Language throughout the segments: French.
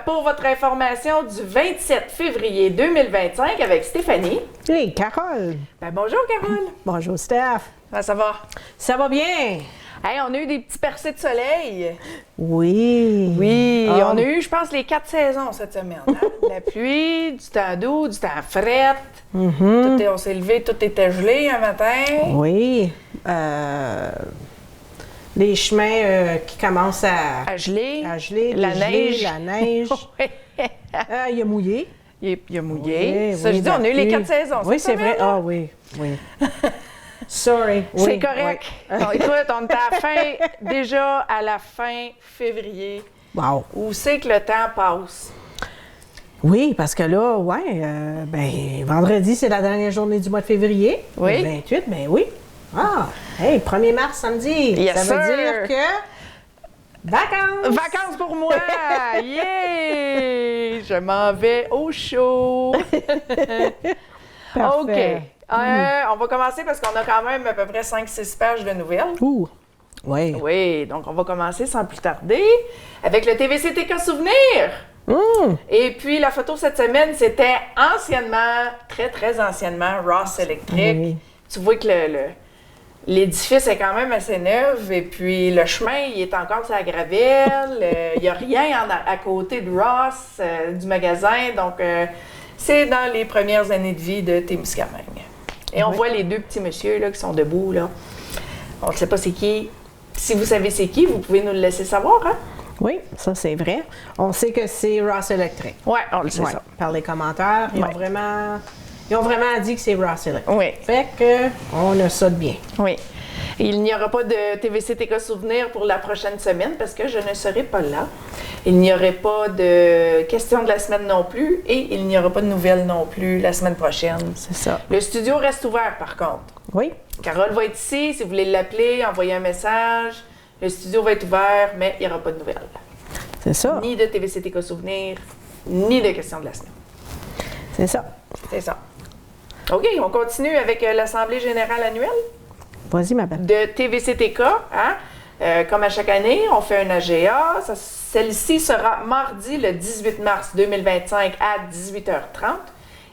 Pour votre information du 27 février 2025 avec Stéphanie. Hey, Carole! Bonjour, Carole! Bonjour, Steph! Comment ça va? Ça va bien? Hey, on a eu des petits percés de soleil. Oui! Oui, on a eu, je pense, les 4 saisons cette semaine. Hein? La pluie, du temps doux, du temps fret. On s'est levé, tout était gelé un matin. Oui. Les chemins qui commencent à geler. La neige. Il a mouillé. Il a mouillé. Oui, ça, je dis, on a eu les 4 saisons. Oui, c'est vrai. Ah oui. Sorry. Oui, c'est correct. Oui. Donc, écoute, on est déjà à la fin février. Wow. Où c'est que le temps passe? Oui, parce que là, vendredi, c'est la dernière journée du mois de février. Oui. Le 28, oui. Ah, hey, 1er mars, samedi. Yes, ça veut dire que... Vacances! Vacances pour moi! Yeah! Je m'en vais au show! Parfait. OK. On va commencer parce qu'on a quand même à peu près 5-6 pages de nouvelles. Ouh! Oui. Oui, donc on va commencer sans plus tarder avec le TVCTK Souvenir. Et puis la photo cette semaine, c'était anciennement, très très anciennement, Ross Electric. Oui. Tu vois que l'édifice est quand même assez neuf et puis le chemin, il est encore sur la gravelle. Il n'y a rien à côté de Ross, du magasin. Donc, c'est dans les premières années de vie de Témiscamingue. Et on voit les deux petits messieurs là, qui sont debout. Là. On ne sait pas c'est qui. Si vous savez c'est qui, vous pouvez nous le laisser savoir. Hein? Oui, ça c'est vrai. On sait que c'est Ross Electric. Oui, on le sait ça. Par les commentaires, ils ont vraiment dit que c'est Ross Electric. Oui. Fait que on a ça de bien. Oui. Il n'y aura pas de TVCTK Souvenir pour la prochaine semaine parce que je ne serai pas là. Il n'y aurait pas de questions de la semaine non plus et il n'y aura pas de nouvelles non plus la semaine prochaine. C'est ça. Le studio reste ouvert par contre. Oui. Carole va être ici. Si vous voulez l'appeler, envoyer un message. Le studio va être ouvert, mais il n'y aura pas de nouvelles. C'est ça. Ni de TVCTK Souvenir, ni de questions de la semaine. C'est ça. C'est ça. OK, on continue avec l'Assemblée générale annuelle. Vas-y, ma belle. De TVCTK, hein? Comme à chaque année, on fait un AGA. Celle-ci sera mardi, le 18 mars 2025 à 18h30,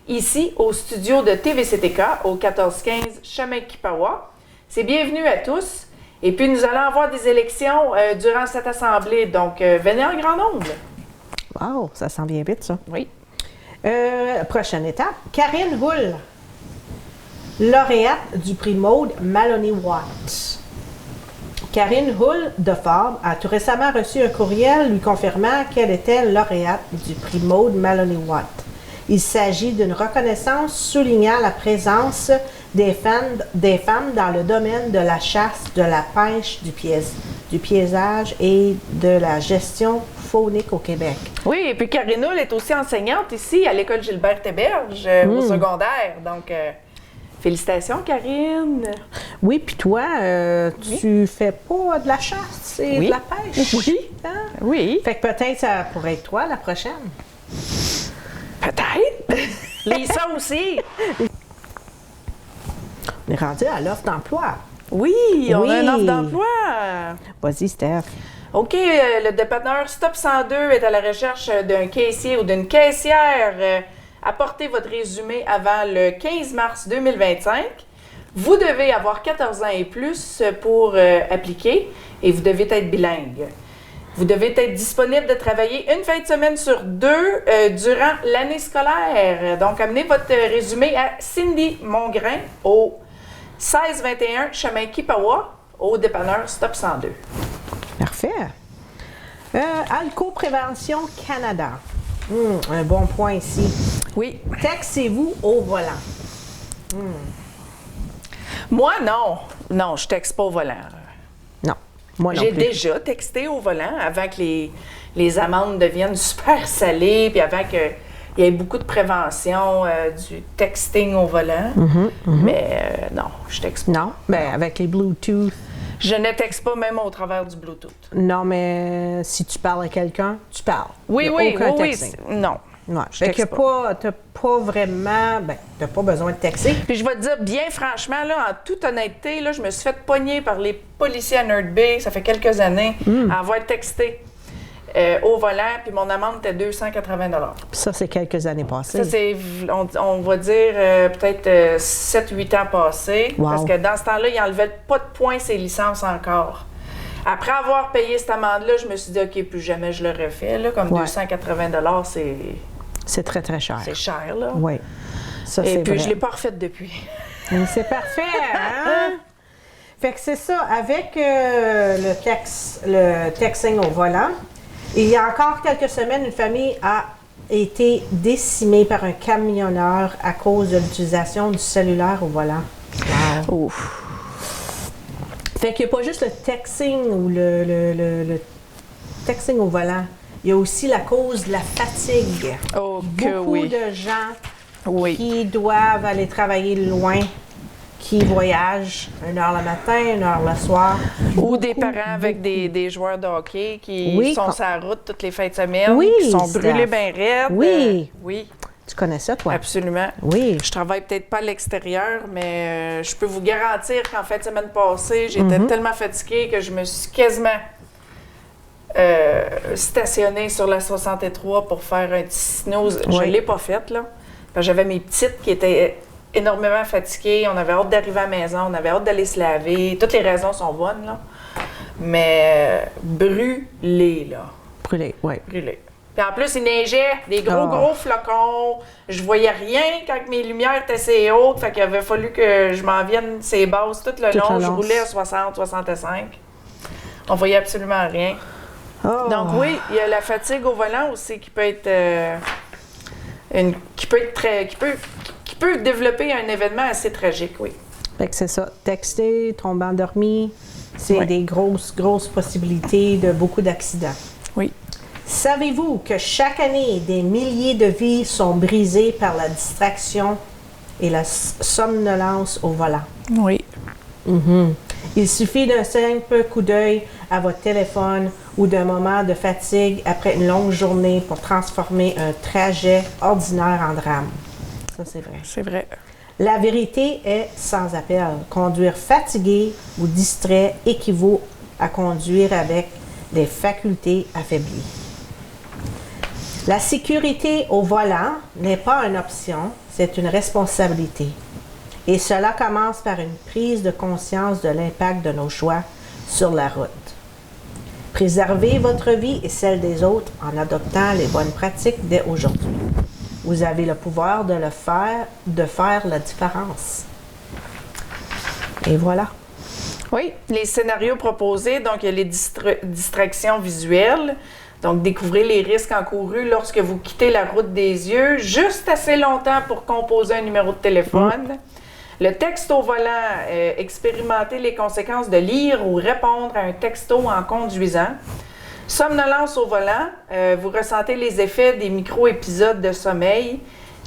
ici au studio de TVCTK, au 1415 Chemin Kipawa. C'est bienvenu à tous. Et puis, nous allons avoir des élections durant cette assemblée. Donc, venez en grand nombre. Wow, ça sent bien vite, ça. Oui. Prochaine étape, Karine Hull, lauréate du prix Maude Maloney Watt. Karine Hull de Fabre a tout récemment reçu un courriel lui confirmant qu'elle était lauréate du prix Maude Maloney Watt. Il s'agit d'une reconnaissance soulignant la présence des femmes dans le domaine de la chasse, de la pêche, du piégeage et de la gestion faunique au Québec. Oui, et puis Karine Hull est aussi enseignante ici à l'école Gilbert-Héberge au secondaire. Donc, félicitations, Karine. Oui, puis toi, tu fais pas de la chasse et de la pêche? Oui. Hein? Oui. Fait que peut-être ça pourrait être toi la prochaine. Peut-être. Lisa aussi. On est rendu à l'offre d'emploi. Oui, on a une offre d'emploi. Vas-y, Steph. OK, le dépanneur Stop 102 est à la recherche d'un caissier ou d'une caissière. Apportez votre résumé avant le 15 mars 2025. Vous devez avoir 14 ans et plus pour appliquer et vous devez être bilingue. Vous devez être disponible de travailler une fin de semaine sur 2 durant l'année scolaire. Donc, amenez votre résumé à Cindy Mongrain au 1621 Chemin Kipawa au dépanneur Stop 102. Parfait. Alco-Prévention Canada. Un bon point ici. Oui. Textez-vous au volant. Moi, non. Non, je texte pas au volant. Non. Moi non J'ai plus. déjà texté au volant avant que les amendes deviennent super salées, puis avant qu'il y ait beaucoup de prévention du texting au volant. Mais non, je texte pas. Non, bien avec les Bluetooth. Je ne texte pas même au travers du Bluetooth. Non, mais si tu parles à quelqu'un, tu parles. Oui, Il y a oui, aucun oui, texting. non. Ouais. Je Fait que texte pas. t'as pas vraiment, t'as pas besoin de texter. Puis je vais te dire bien franchement, là, en toute honnêteté, là, je me suis fait pogner par les policiers à Nerd Bay, ça fait quelques années, à avoir texté. au volant, puis mon amende était 280 $. Ça, c'est quelques années passées. Ça, c'est, on va dire, peut-être 7-8 ans passés. Wow. Parce que dans ce temps-là, ils n'enlevaient pas de points ses licences encore. Après avoir payé cette amende-là, je me suis dit, OK, plus jamais je l'aurais fait. Là, comme 280 $, c'est très, très cher. C'est cher, là. Oui. Ça, Et c'est puis, vrai. je ne l'ai pas refaite depuis. Mais c'est parfait, hein? Fait que c'est ça. Avec le texting au volant, il y a encore quelques semaines, une famille a été décimée par un camionneur à cause de l'utilisation du cellulaire au volant. Wow. Ouf. Fait qu'il n'y a pas juste le texting ou le texting au volant. Il y a aussi la cause de la fatigue. Oh, que Beaucoup oui. de gens Oui. qui doivent aller travailler loin, qui voyagent 1 heure le matin, 1 heure le soir. Ou des parents avec des joueurs de hockey qui sont sur la route toutes les fins de semaine, Oui, qui sont Steph. brûlés bien raides. Oui. Oui, Tu connais ça, toi? absolument. Oui. Je travaille peut-être pas à l'extérieur, mais je peux vous garantir qu'en fin de semaine passée, j'étais tellement fatiguée que je me suis quasiment stationnée sur la 63 pour faire un petit snooze. Je ne l'ai pas fait, là. Parce que j'avais mes petites qui étaient énormément fatiguées. On avait hâte d'arriver à la maison, on avait hâte d'aller se laver. Toutes les raisons sont bonnes, là. Mais brûlées, là. Brûlé, oui. Brûlées. Puis en plus, il neigeait, des gros flocons. Je voyais rien quand mes lumières étaient assez hautes. Fait qu'il avait fallu que je m'en vienne ces bases tout le long. Je roulais à 60, 65. On voyait absolument rien. Oh. Donc oui, il y a la fatigue au volant aussi qui peut être qui peut développer un événement assez tragique, oui. Fait que c'est ça. Texter, tomber endormi, c'est des grosses possibilités de beaucoup d'accidents. Oui. Savez-vous que chaque année, des milliers de vies sont brisées par la distraction et la somnolence au volant? Oui. Il suffit d'un simple coup d'œil à votre téléphone ou d'un moment de fatigue après une longue journée pour transformer un trajet ordinaire en drame. Ça, c'est vrai. C'est vrai. La vérité est sans appel. Conduire fatigué ou distrait équivaut à conduire avec des facultés affaiblies. La sécurité au volant n'est pas une option, c'est une responsabilité. Et cela commence par une prise de conscience de l'impact de nos choix sur la route. Préservez votre vie et celle des autres en adoptant les bonnes pratiques dès aujourd'hui. Vous avez le pouvoir de faire la différence. Et voilà. Oui, les scénarios proposés, donc il y a les distractions visuelles. Donc, découvrez les risques encourus lorsque vous quittez la route des yeux juste assez longtemps pour composer un numéro de téléphone. Le texte au volant, expérimentez les conséquences de lire ou répondre à un texto en conduisant. Somnolence au volant, vous ressentez les effets des micro-épisodes de sommeil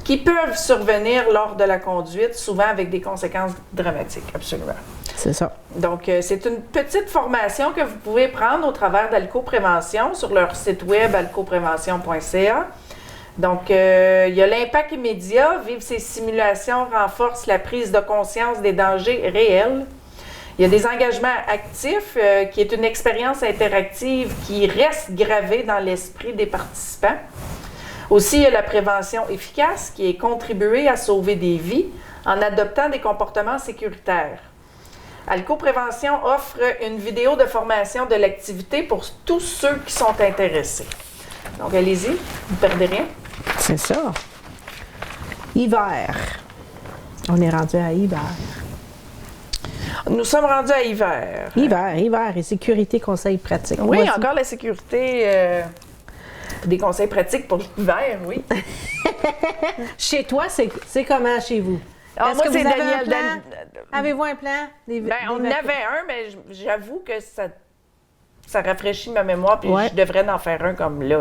qui peuvent survenir lors de la conduite, souvent avec des conséquences dramatiques, absolument. C'est ça. Donc, c'est une petite formation que vous pouvez prendre au travers d'Alco-Prévention sur leur site web alcoprévention.ca. Donc, il y a l'impact immédiat. Vivre ces simulations renforce la prise de conscience des dangers réels. Il y a des engagements actifs, qui est une expérience interactive qui reste gravée dans l'esprit des participants. Aussi, il y a la prévention efficace qui est contribuée à sauver des vies en adoptant des comportements sécuritaires. Alco-Prévention offre une vidéo de formation de l'activité pour tous ceux qui sont intéressés. Donc, allez-y, vous ne perdez rien. C'est ça. Hiver. On est rendu à hiver. Nous sommes rendus à hiver. Hiver et sécurité, conseils pratiques. Oui, Vas-y. encore la sécurité, des conseils pratiques pour l'hiver, oui. Chez toi, c'est comment chez vous? Ah, Est-ce moi, que c'est vous avez Daniel. un plan? Avez-vous un plan? On en avait un, mais j'avoue que ça rafraîchit ma mémoire, puis Ouais. je devrais en faire un comme là.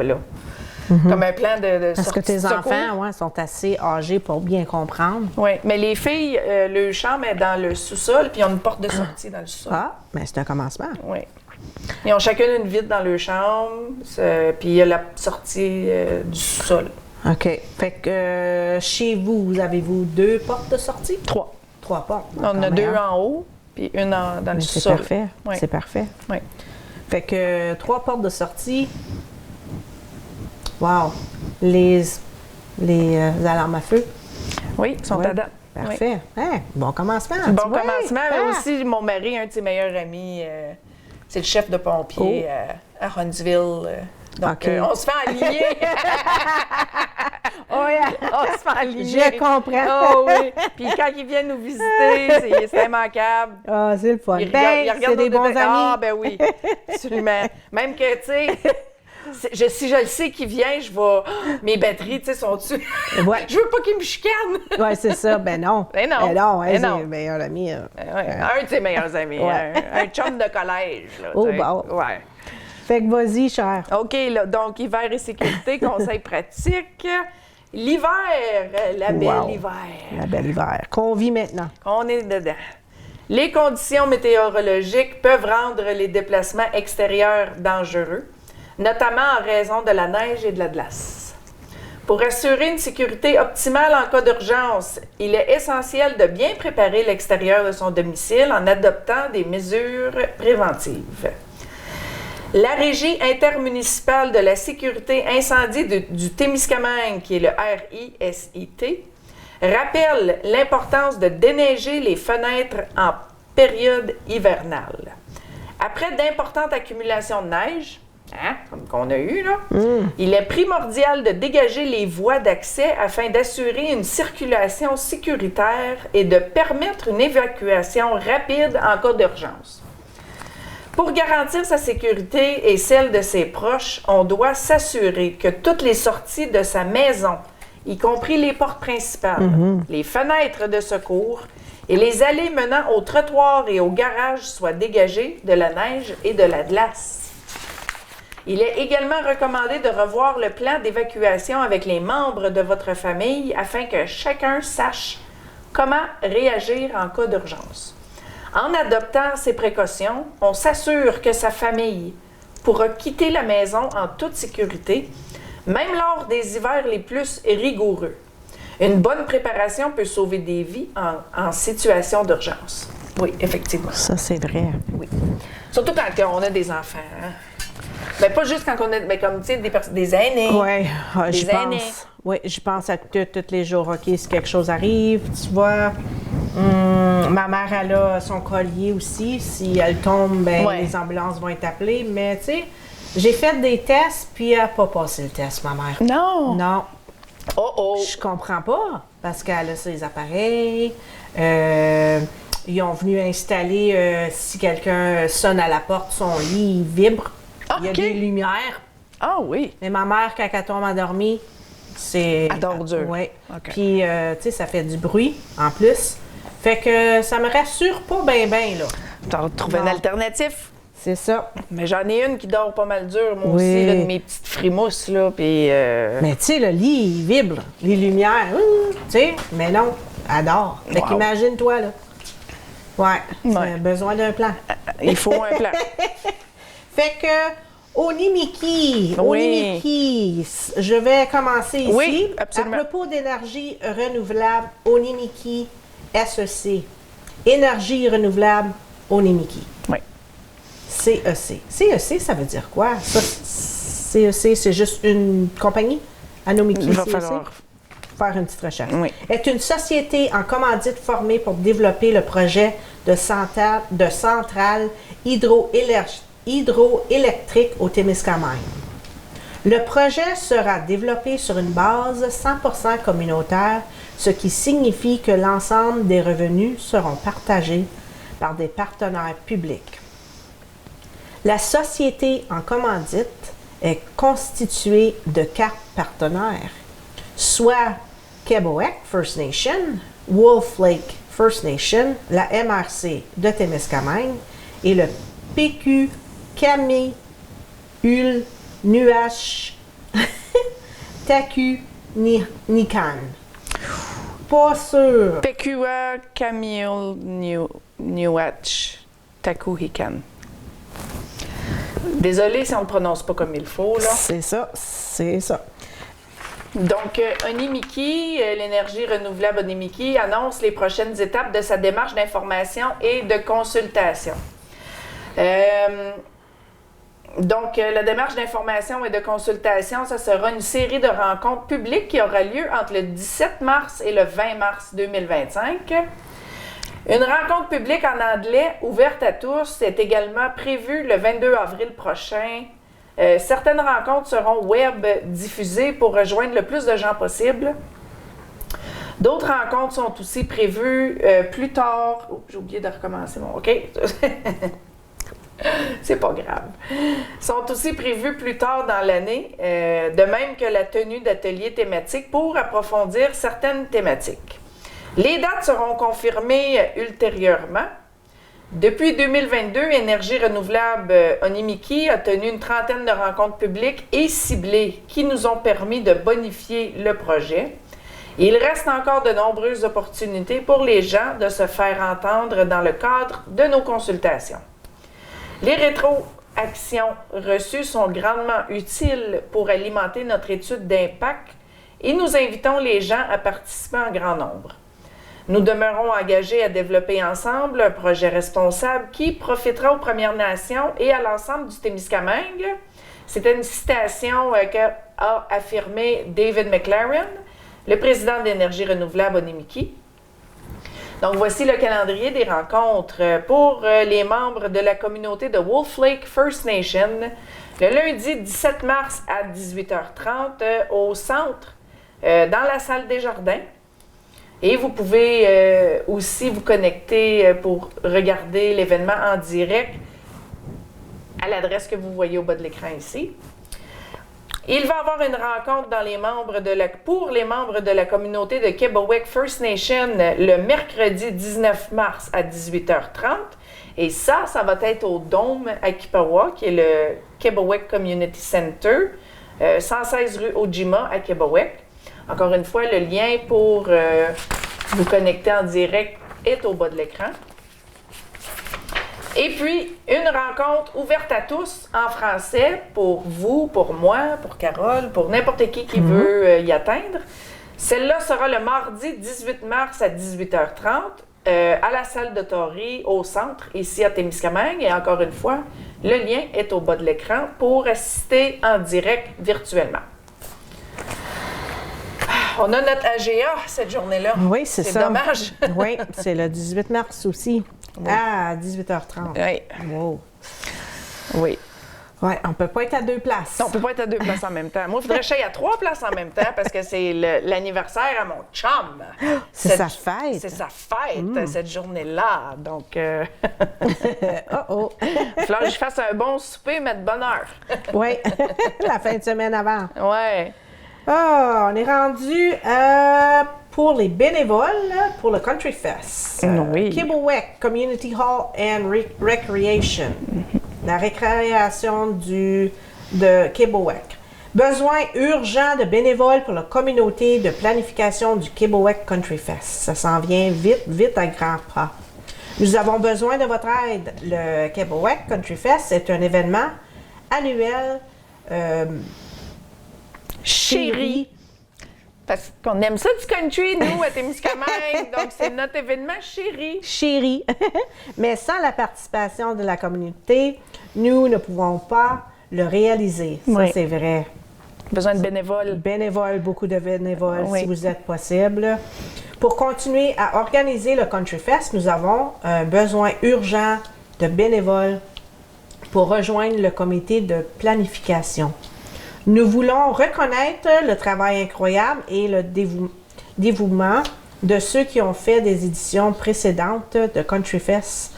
Comme un plan de Parce que sortie tes de secours. enfants sont assez âgés pour bien comprendre. Oui, mais les filles, le chambre est dans le sous-sol, puis ils ont une porte de sortie dans le sous-sol. Ah, mais c'est un commencement. Oui. Ils ont chacune une vitre dans leur chambre, puis il y a la sortie du sous-sol. OK. Fait que chez vous, avez-vous 2 portes de sortie? 3. 3 portes. On en a 2 en haut, puis une dans le Mais c'est sous-sol. parfait. Oui. C'est parfait. Oui. Fait que 3 portes de sortie, Wow! Les alarmes à feu. Oui, ils sont Ouais. à date. Oui. Parfait. Hein, bon commencement. Bon tu vois? commencement, mais Ah. aussi mon mari, un de ses meilleurs amis, c'est le chef de pompiers à Huntsville. Donc, OK. on se fait aligner. Oh, yeah. On se fait aligner. Je comprends. Oh oui. Puis quand ils viennent nous visiter, c'est immanquable. Ah, c'est le fun. Ils Ben, regardent c'est des nos bons détails. amis. Ah, ben oui, absolument. Même que, tu sais, si je le sais qu'il vient, je vais... Mes batteries, tu sais, sont dessus. Ouais. Je veux pas qu'il me chicane. Oui, c'est ça. Ben non. Ben non. Ben non, Ben non. c'est le meilleur ami. Ouais, un de ses meilleurs amis. Ouais. Un chum de collège. Là, Oh, tu sais. bon. Ouais. Fait que vas-y, cher. OK, là, donc hiver et sécurité, conseils pratiques. L'hiver, la belle Wow. hiver. La belle hiver. Qu'on vit maintenant. On est dedans. Les conditions météorologiques peuvent rendre les déplacements extérieurs dangereux, notamment en raison de la neige et de la glace. Pour assurer une sécurité optimale en cas d'urgence, il est essentiel de bien préparer l'extérieur de son domicile en adoptant des mesures préventives. La Régie intermunicipale de la sécurité incendie du Témiscamingue, qui est le RISIT, rappelle l'importance de déneiger les fenêtres en période hivernale. Après d'importantes accumulations de neige, comme qu'on a eu, là, il est primordial de dégager les voies d'accès afin d'assurer une circulation sécuritaire et de permettre une évacuation rapide en cas d'urgence. Pour garantir sa sécurité et celle de ses proches, on doit s'assurer que toutes les sorties de sa maison, y compris les portes principales, les fenêtres de secours et les allées menant au trottoir et au garage soient dégagées de la neige et de la glace. Il est également recommandé de revoir le plan d'évacuation avec les membres de votre famille afin que chacun sache comment réagir en cas d'urgence. En adoptant ces précautions, on s'assure que sa famille pourra quitter la maison en toute sécurité, même lors des hivers les plus rigoureux. Une bonne préparation peut sauver des vies en situation d'urgence. Oui, effectivement. Ça, c'est vrai. Oui. Surtout quand on a des enfants. Hein? Ben, pas juste quand on a, mais comme, tu sais, des aînés. Oui, Des je aînés. pense. Oui, je pense à tous les jours. OK, si quelque chose arrive, tu vois. Ma mère, elle a son collier aussi. Si elle tombe, ben, Ouais. les ambulances vont être appelées. Mais, tu sais, j'ai fait des tests, puis elle n'a pas passé le test, ma mère. Non! Non. Oh oh! Je comprends pas, parce qu'elle a ses appareils. Ils ont venu installer, si quelqu'un sonne à la porte, son lit, il vibre. Il y a OK. des lumières. Ah oui! Mais ma mère, quand elle tombe endormie, c'est... Elle dort dur. Oui. OK. Puis, tu sais, ça fait du bruit, en plus. Fait que ça me rassure pas bien, là. T'as retrouvé un Non. alternatif? C'est ça. Mais j'en ai une qui dort pas mal dur, moi Oui. aussi, là, de mes petites frimousses, là, puis... Mais tu sais, le lit, il vibre. Les lumières, tu sais. Mais non, elle dort. Fait Wow. qu'imagine-toi, là. Ouais. Ouais. C'est besoin d'un plan. il faut un plan. Fait que, Onimiki, je vais commencer ici. Oui, absolument. À propos d'énergie renouvelable, Onimiki SEC. Énergie renouvelable, Onimiki. Oui. CEC. CEC, ça veut dire quoi? Ça, CEC, c'est juste une compagnie? Anomiki, Il va CEC? falloir... Faire une petite recherche. Oui. Est une société en commandite formée pour développer le projet de centrale hydroélectrique au Témiscamingue. Le projet sera développé sur une base 100% communautaire, ce qui signifie que l'ensemble des revenus seront partagés par des partenaires publics. La société en commandite est constituée de 4 partenaires, soit Keboek First Nation, Wolf Lake First Nation, la MRC de Témiscamingue et le PQ Kamiul Nuach Taku Nikan. Pas sûr. Pekua Camille Niwach Takuhikan. Désolée si on ne le prononce pas comme il faut, là. C'est ça, c'est ça. Donc, Onimiki, l'énergie renouvelable Onimiki, annonce les prochaines étapes de sa démarche d'information et de consultation. Donc, la démarche d'information et de consultation, ça sera une série de rencontres publiques qui aura lieu entre le 17 mars et le 20 mars 2025. Une rencontre publique en anglais ouverte à tous est également prévue le 22 avril prochain. Certaines rencontres seront web diffusées pour rejoindre le plus de gens possible. D'autres rencontres sont aussi prévues plus tard. Oh, j'ai oublié de recommencer mon... OK. C'est pas grave. Sont aussi prévues plus tard dans l'année, de même que la tenue d'ateliers thématiques pour approfondir certaines thématiques. Les dates seront confirmées ultérieurement. Depuis 2022, Énergie renouvelable Onimiki a tenu une trentaine de rencontres publiques et ciblées qui nous ont permis de bonifier le projet. Il reste encore de nombreuses opportunités pour les gens de se faire entendre dans le cadre de nos consultations. Les rétroactions reçues sont grandement utiles pour alimenter notre étude d'impact et nous invitons les gens à participer en grand nombre. Nous demeurons engagés à développer ensemble un projet responsable qui profitera aux Premières Nations et à l'ensemble du Témiscamingue. C'était une citation qu'a affirmé David McLaren, le président d'Énergie renouvelable Onimiki. Donc, voici le calendrier des rencontres pour les membres de la communauté de Wolf Lake First Nation. Le lundi 17 mars à 18h30 au centre, dans la salle des jardins. Et vous pouvez aussi vous connecter pour regarder l'événement en direct à l'adresse que vous voyez au bas de l'écran ici. Il va y avoir une rencontre pour les membres de la communauté de Kebowek First Nation le mercredi 19 mars à 18h30. Et ça va être au Dôme à Kipawa, qui est le Kebowek Community Center, 116 rue Ojima à Kebowek. Encore une fois, le lien pour vous connecter en direct est au bas de l'écran. Et puis, une rencontre ouverte à tous en français pour vous, pour moi, pour Carole, pour n'importe qui veut y atteindre. Celle-là sera le mardi 18 mars à 18h30 à la salle de Tory au centre, ici à Témiscamingue. Et encore une fois, le lien est au bas de l'écran pour assister en direct virtuellement. On a notre AGA cette journée-là. Oui, c'est ça. C'est dommage. Oui, c'est le 18 mars aussi. Oui. À 18h30. Oui. Wow. Oui. Oui, on ne peut pas être à deux places. Non, on ne peut pas être à deux places en même temps. Moi, il faudrait que j'aille à 3 places en même temps parce que c'est l'anniversaire à mon chum. C'est sa fête. C'est sa fête, cette journée-là. Donc, il oh. va falloir que je fasse un bon souper, mais de bonne heure. Oui, la fin de semaine avant. Oui. Ah, on est rendu pour les bénévoles pour le Country Fest. Oui. Kebowek Community Hall and Recreation. La récréation de Kebowek. Besoin urgent de bénévoles pour la communauté de planification du Kebowek Country Fest. Ça s'en vient vite à grands pas. Nous avons besoin de votre aide. Le Kebowek Country Fest est un événement annuel chéri. Parce qu'on aime ça du country, nous, à Témiscamingue. Donc, c'est notre événement chéri. Chéri. Mais sans la participation de la communauté, nous ne pouvons pas le réaliser. Ça, oui. C'est vrai. Besoin de bénévoles. Bénévoles, beaucoup de bénévoles, oui. si vous êtes possible. Pour continuer à organiser le Country Fest, nous avons un besoin urgent de bénévoles pour rejoindre le comité de planification. Nous voulons reconnaître le travail incroyable et le dévouement de ceux qui ont fait des éditions précédentes de Country Fest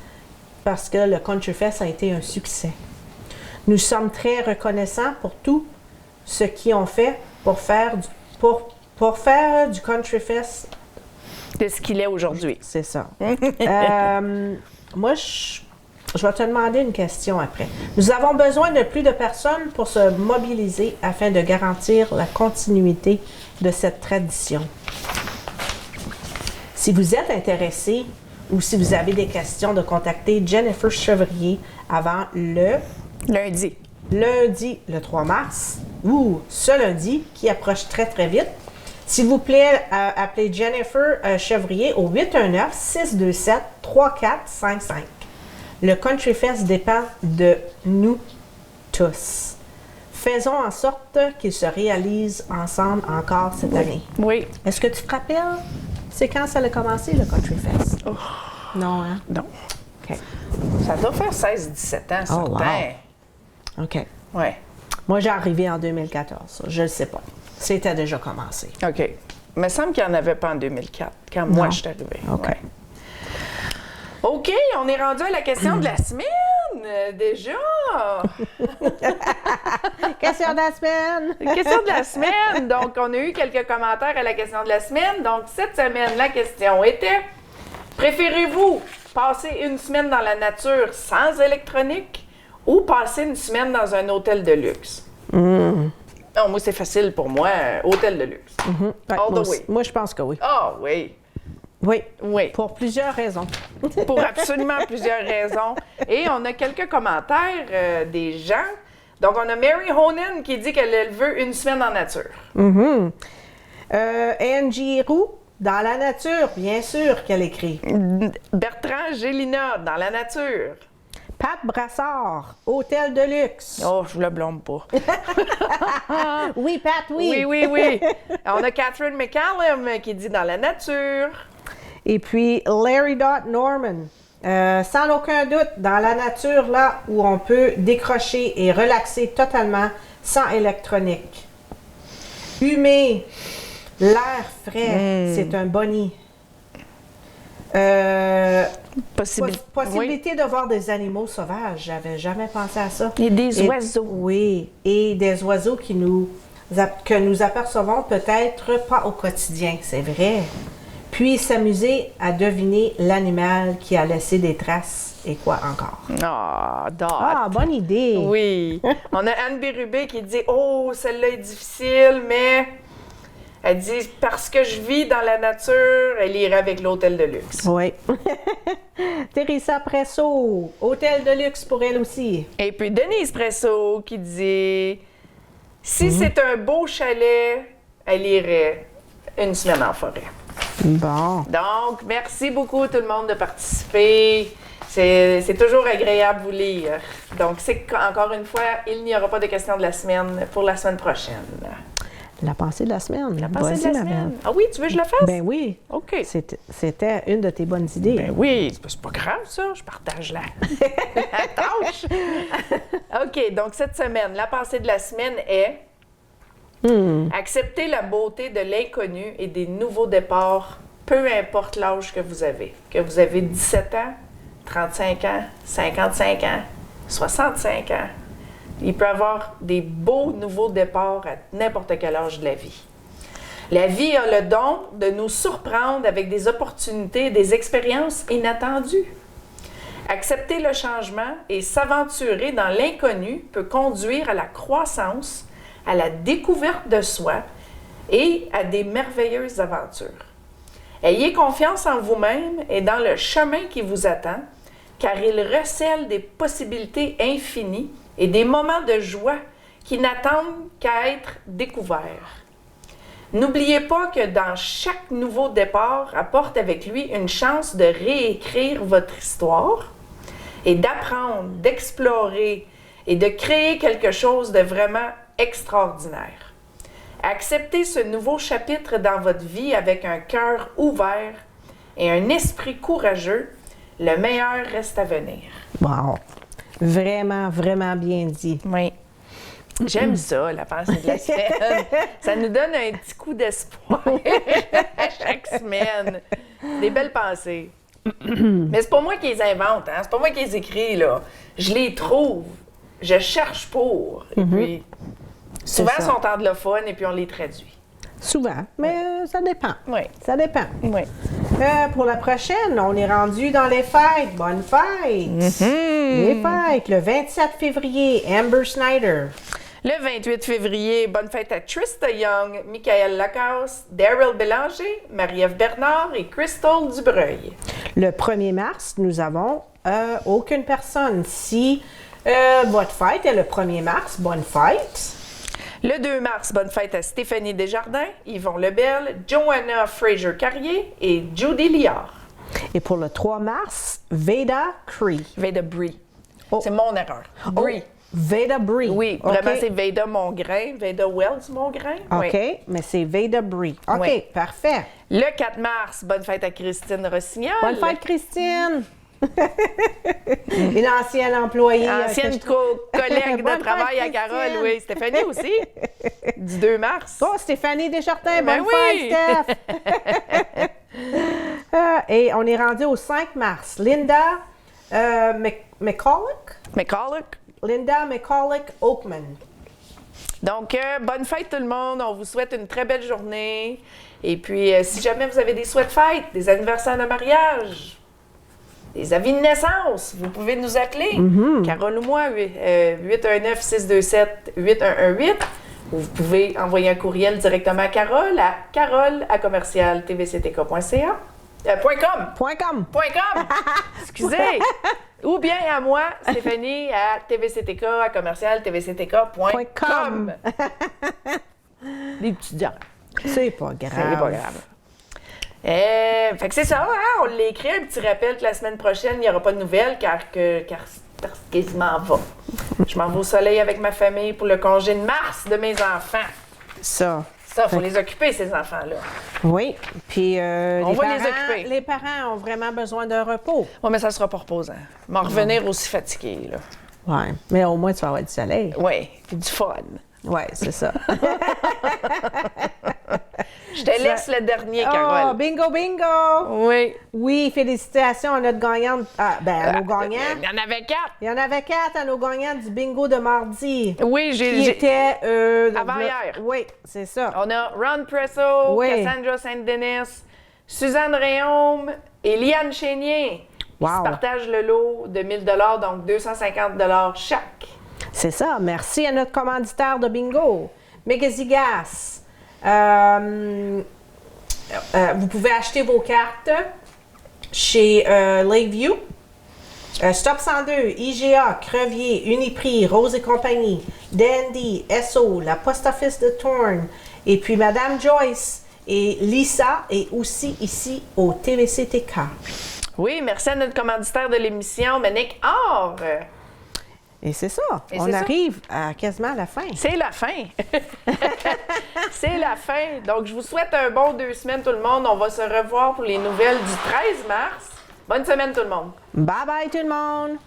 parce que le Country Fest a été un succès. Nous sommes très reconnaissants pour tout ce qu'ils ont fait pour faire du Country Fest de ce qu'il est aujourd'hui. C'est ça. Moi, je vais te demander une question après. Nous avons besoin de plus de personnes pour se mobiliser afin de garantir la continuité de cette tradition. Si vous êtes intéressé ou si vous avez des questions, de contacter Jennifer Chevrier avant lundi, le 3 mars, ou ce lundi qui approche très, très vite. S'il vous plaît, appelez Jennifer Chevrier au 819-627-3455. Le Country Fest dépend de nous tous. Faisons en sorte qu'ils se réalisent ensemble encore cette année. Oui. Est-ce que tu te rappelles? C'est quand ça a commencé, le Country Fest? Oh. Non, hein? Non. OK. Ça doit faire 16-17 ans, Oh, certain. wow. OK. Oui. Moi, j'ai arrivé en 2014. Je ne sais pas. C'était déjà commencé. OK. Il me semble qu'il n'y en avait pas en 2004, quand moi Non. je suis arrivée. OK. Ouais. OK, on est rendu à la question de la semaine, déjà. Question de la semaine! Question de la semaine. Donc, on a eu quelques commentaires à la question de la semaine. Donc, cette semaine, la question était: préférez-vous passer une semaine dans la nature sans électronique ou passer une semaine dans un hôtel de luxe? Non, moi, c'est facile pour moi. Hôtel de luxe. Ouais, All moi, the way. moi, je pense que oui. Ah oui. Oui. Oui. Pour plusieurs raisons. Pour absolument plusieurs raisons. Et on a quelques commentaires des gens. Donc, on a Mary Honan qui dit qu'elle veut une semaine en nature. Angie Roux, dans la nature, bien sûr qu'elle écrit. Bertrand Gélina, dans la nature. Pat Brassard, hôtel de luxe. Oh, je le blâme pas. Oui, Pat, oui. Oui. On a Catherine McCallum qui dit dans la nature. Et puis Larry Dot Norman. Sans aucun doute, dans la nature, là où on peut décrocher et relaxer totalement sans électronique. Humer, l'air frais, c'est un boni. Possibilité de voir des animaux sauvages, j'avais jamais pensé à ça. Et des oiseaux. Oui, et des oiseaux que nous apercevons peut-être pas au quotidien, c'est vrai. Puis s'amuser à deviner l'animal qui a laissé des traces et quoi encore. Ah, Dot. Ah, bonne idée. Oui. On a Anne Bérubé qui dit: oh, celle-là est difficile, mais elle dit parce que je vis dans la nature, elle irait avec l'hôtel de luxe. Oui. Teresa Presso, hôtel de luxe pour elle aussi. Et puis Denise Presso qui dit: si c'est un beau chalet, elle irait une semaine en forêt. Bon. Donc, merci beaucoup tout le monde de participer. C'est toujours agréable de vous lire. Donc, c'est qu'encore une fois, il n'y aura pas de questions de la semaine pour la semaine prochaine. La pensée de la semaine. La pensée de la semaine. Ah oui, tu veux que je la fasse? Ben oui. OK. C'était une de tes bonnes idées. Ben oui, c'est pas grave ça, je partage la tâche. OK, donc cette semaine, la pensée de la semaine est: accepter la beauté de l'inconnu et des nouveaux départs, peu importe l'âge que vous avez. Que vous avez 17 ans, 35 ans, 55 ans, 65 ans. Il peut y avoir des beaux nouveaux départs à n'importe quel âge de la vie. La vie a le don de nous surprendre avec des opportunités et des expériences inattendues. Accepter le changement et s'aventurer dans l'inconnu peut conduire à la croissance, à la découverte de soi et à des merveilleuses aventures. Ayez confiance en vous-même et dans le chemin qui vous attend, car il recèle des possibilités infinies et des moments de joie qui n'attendent qu'à être découverts. N'oubliez pas que dans chaque nouveau départ apporte avec lui une chance de réécrire votre histoire et d'apprendre, d'explorer et de créer quelque chose de vraiment extraordinaire. Acceptez ce nouveau chapitre dans votre vie avec un cœur ouvert et un esprit courageux. Le meilleur reste à venir. Wow. Vraiment, vraiment bien dit. Oui. J'aime ça, la pensée de la semaine. Ça nous donne un petit coup d'espoir à chaque semaine. Des belles pensées. Mais c'est pas moi qui les invente, hein? C'est pas moi qui les écris, là. Je les trouve. Je cherche pour. Et puis, souvent, ils sont anglophones et puis on les traduit. Souvent, mais ça dépend. Oui. Ça dépend. Oui. Pour la prochaine, on est rendu dans les fêtes. Bonnes fêtes! Les fêtes, le 27 février, Amber Snyder. Le 28 février, bonne fête à Trista Young, Michael Lacasse, Daryl Bélanger, Marie-Ève Bernard et Crystal Dubreuil. Le 1er mars, nous avons aucune personne. Si votre fête est le 1er mars, bonne fête. Le 2 mars, bonne fête à Stéphanie Desjardins, Yvon Lebel, Joanna Fraser-Carrier et Judy Liard. Et pour le 3 mars, Veda Cree. Veda Brie. Oh. C'est mon erreur. Brie. Veda Brie. Oui, OK. vraiment, c'est Veda Mongrain. Veda Wells Mongrain. OK, Oui. mais c'est Veda Brie. OK, Oui. parfait. Le 4 mars, bonne fête à Christine Rossignol. Bonne fête, Christine! Une ancienne employée. Ancienne collègue de Bonne travail fête, à Carole, Christine. oui. Stéphanie aussi, du 2 mars. Oh, Stéphanie Desjardins, Ben bonne oui! fête, Steph! Et on est rendu au 5 mars. Linda McCulloch? McCulloch. Linda McCulloch Oakman. Donc, bonne fête tout le monde. On vous souhaite une très belle journée. Et puis, si jamais vous avez des souhaits de fête, des anniversaires de mariage, des avis de naissance, vous pouvez nous appeler. Carole ou moi, 819-627-8118. Ou vous pouvez envoyer un courriel directement à Carole à carole@tvctk.ca. .com. Excusez. Ou bien à moi, Stéphanie, à tvctk@tvctk.com. Des petits gens. C'est pas grave. C'est pas grave. Fait que c'est ça, hein? On l'a écrit un petit rappel que la semaine prochaine, il n'y aura pas de nouvelles car qu'il m'en va. Je m'en vais au soleil avec ma famille pour le congé de mars de mes enfants. Ça. Ça, il faut les occuper, ces enfants-là. Oui. Puis On va les occuper. les parents ont vraiment besoin d'un repos. Oui, mais ça sera pas reposant. M'en revenir aussi fatigué, là. Oui. Mais au moins, tu vas avoir du soleil. Oui, du fun. Oui, c'est ça. Je te laisse le dernier, Oh, Carole. bingo, bingo! Oui. Oui, félicitations à notre gagnante. À nos gagnants. Il y en avait 4. Il y en avait 4 à nos gagnants du bingo de mardi. Oui, Qui était... Avant-hier. Oui, c'est ça. On a Ron Presso, Oui. Cassandra Saint-Denis, Suzanne Réaume et Liane Chénier qui Wow. se partagent le lot de 1 000 donc 250 chaque. C'est ça. Merci à notre commanditaire de bingo, Megazigas. Vous pouvez acheter vos cartes chez Lakeview, Stop 102, IGA, Crevier, Uniprix, Rose et compagnie, Dandy, SO, la Post Office de Thorne, et puis Madame Joyce et Lisa est aussi ici au TVCTK. Oui, merci à notre commanditaire de l'émission, Monique Or. Et c'est ça. Et On c'est ça. arrive à quasiment à la fin. C'est la fin. C'est la fin. Donc, je vous souhaite un bon 2 semaines, tout le monde. On va se revoir pour les nouvelles du 13 mars. Bonne semaine, tout le monde. Bye bye tout le monde!